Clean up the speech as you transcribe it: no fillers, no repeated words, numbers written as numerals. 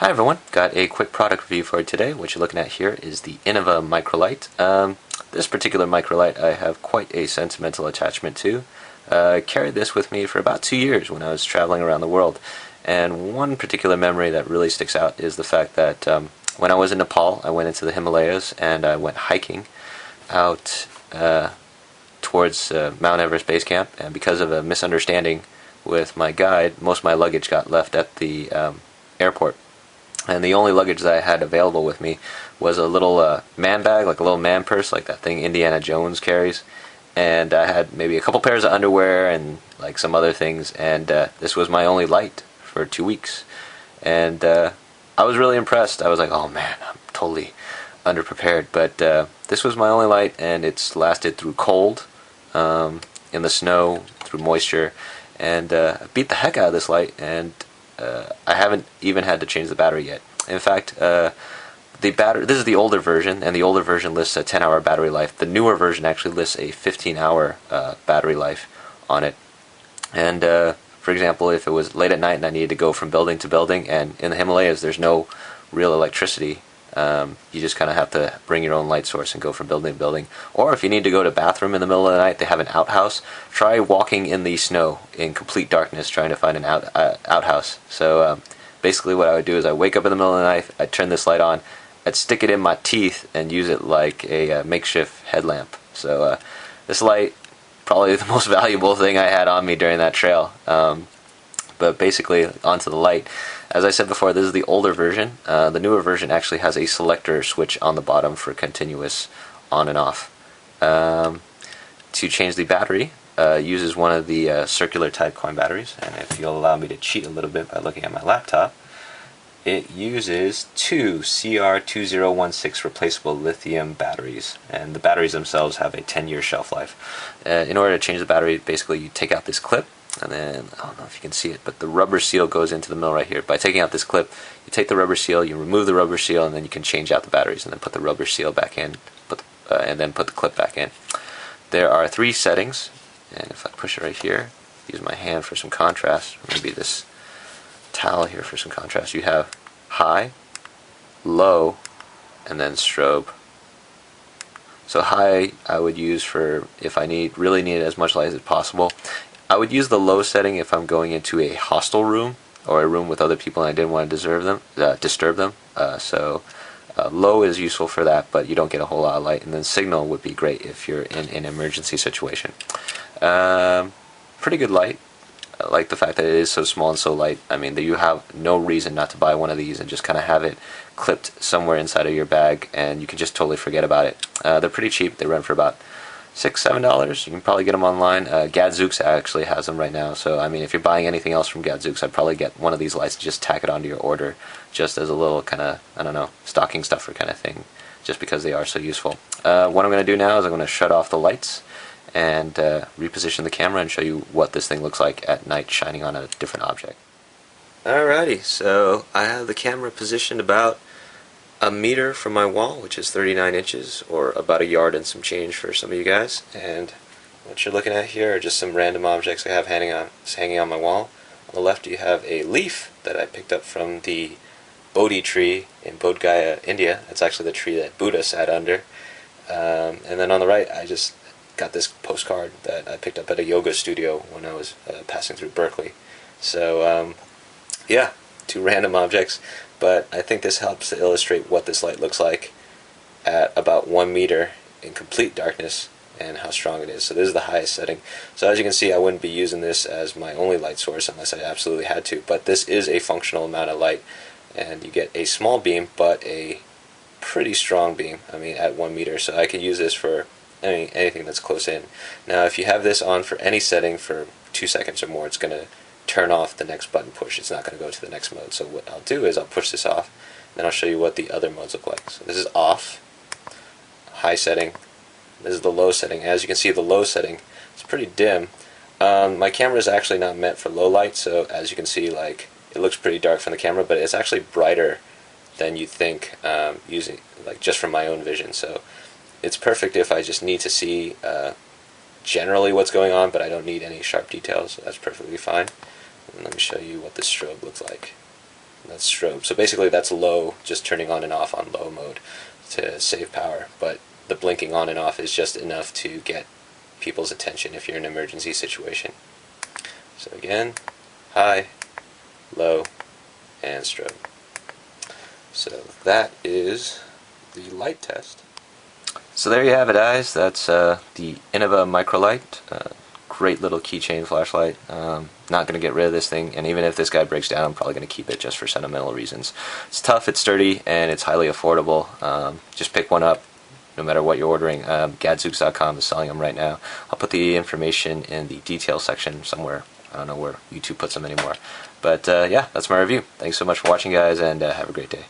Hi everyone, got a quick product review for you today. What you're looking at here is the Inova microlight. This particular microlight I have quite a sentimental attachment to. I carried this with me for about 2 years when I was traveling around the world. And one particular memory that really sticks out is the fact that when I was in Nepal, I went into the Himalayas and I went hiking out towards Mount Everest Base Camp. And because of a misunderstanding with my guide, most of my luggage got left at the airport. And the only luggage that I had available with me was a little man bag, like a little man purse, like that thing Indiana Jones carries. And I had maybe a couple pairs of underwear and like some other things. And this was my only light for 2 weeks. And I was really impressed. I was like, oh man, I'm totally underprepared. But this was my only light, and it's lasted through cold, in the snow, through moisture. And I beat the heck out of this light, and I haven't even had to change the battery yet. In fact, the battery, this is the older version, and the older version lists a 10-hour battery life. The newer version actually lists a 15-hour battery life on it. And for example, if it was late at night and I needed to go from building to building, and in the Himalayas there's no real electricity, you just kind of have to bring your own light source and go from building to building. Or if you need to go to the bathroom in the middle of the night, they have an outhouse. Try walking in the snow in complete darkness trying to find an outhouse. So basically what I would do is I wake up in the middle of the night, I'd turn this light on, I'd stick it in my teeth and use it like a makeshift headlamp. So this light, probably the most valuable thing I had on me during that trail. But basically, onto the light. As I said before, this is the older version. The newer version actually has a selector switch on the bottom for continuous on and off. To change the battery, uses one of the circular type coin batteries. And if you'll allow me to cheat a little bit by looking at my laptop, it uses two CR2016 replaceable lithium batteries. And the batteries themselves have a 10-year shelf life. In order to change the battery, basically you take out this clip, and then, I don't know if you can see it, but the rubber seal goes into the middle right here. By taking out this clip, you take the rubber seal, you remove the rubber seal, and then you can change out the batteries, and then put the rubber seal back in, and then put the clip back in. There are 3 settings, and if I push it right here, use my hand for some contrast, maybe this towel here for some contrast. You have high, low, and then strobe. So high I would use for if I really need as much light as possible. I would use the low setting if I'm going into a hostel room or a room with other people and I didn't want to disturb them. So low is useful for that, but you don't get a whole lot of light. And then signal would be great if you're in an emergency situation. Pretty good light. I like the fact that it is so small and so light. I mean, you have no reason not to buy one of these and just kind of have it clipped somewhere inside of your bag, and you can just totally forget about it. They're pretty cheap. They run for about $6-7. You can probably get them online. Gadzooks actually has them right now. So I mean, if you're buying anything else from Gadzooks, I'd probably get one of these lights and just tack it onto your order, just as a little kind of, I don't know, stocking stuffer kind of thing, just because they are so useful. What I'm going to do now is I'm going to shut off the lights and reposition the camera and show you what this thing looks like at night shining on a different object. Alrighty, so I have the camera positioned about a meter from my wall, which is 39 inches, or about a yard and some change for some of you guys. And what you're looking at here are just some random objects I have hanging on my wall. On the left you have a leaf that I picked up from the Bodhi tree in Bodh Gaya, India. That's actually the tree that Buddha sat under. And then on the right I just got this postcard that I picked up at a yoga studio when I was passing through Berkeley. So yeah, 2 random objects. But I think this helps to illustrate what this light looks like at about 1 meter in complete darkness and how strong it is. So this is the highest setting. So as you can see, I wouldn't be using this as my only light source unless I absolutely had to. But this is a functional amount of light, and you get a small beam but a pretty strong beam. I mean, at 1 meter. So I could use this for anything that's close in. Now if you have this on for any setting for 2 seconds or more, it's going to turn off the next button push. It's not going to go to the next mode. So what I'll do is I'll push this off, and then I'll show you what the other modes look like. So this is off, high setting. This is the low setting. As you can see, the low setting is pretty dim. My camera is actually not meant for low light, so as you can see, like, it looks pretty dark from the camera, but it's actually brighter than you think, using just from my own vision. So it's perfect if I just need to see generally what's going on, but I don't need any sharp details. So that's perfectly fine. And let me show you what this strobe looks like. That's strobe. So basically that's low, just turning on and off on low mode to save power. But the blinking on and off is just enough to get people's attention if you're in an emergency situation. So again, high, low, and strobe. So that is the light test. So there you have it, guys. That's the Innova Microlight. Great little keychain flashlight. Not going to get rid of this thing, and even if this guy breaks down, I'm probably going to keep it just for sentimental reasons. It's tough, it's sturdy, and it's highly affordable. Just pick one up, no matter what you're ordering. Gadzooks.com is selling them right now. I'll put the information in the details section somewhere. I don't know where YouTube puts them anymore. But yeah, that's my review. Thanks so much for watching, guys, and have a great day.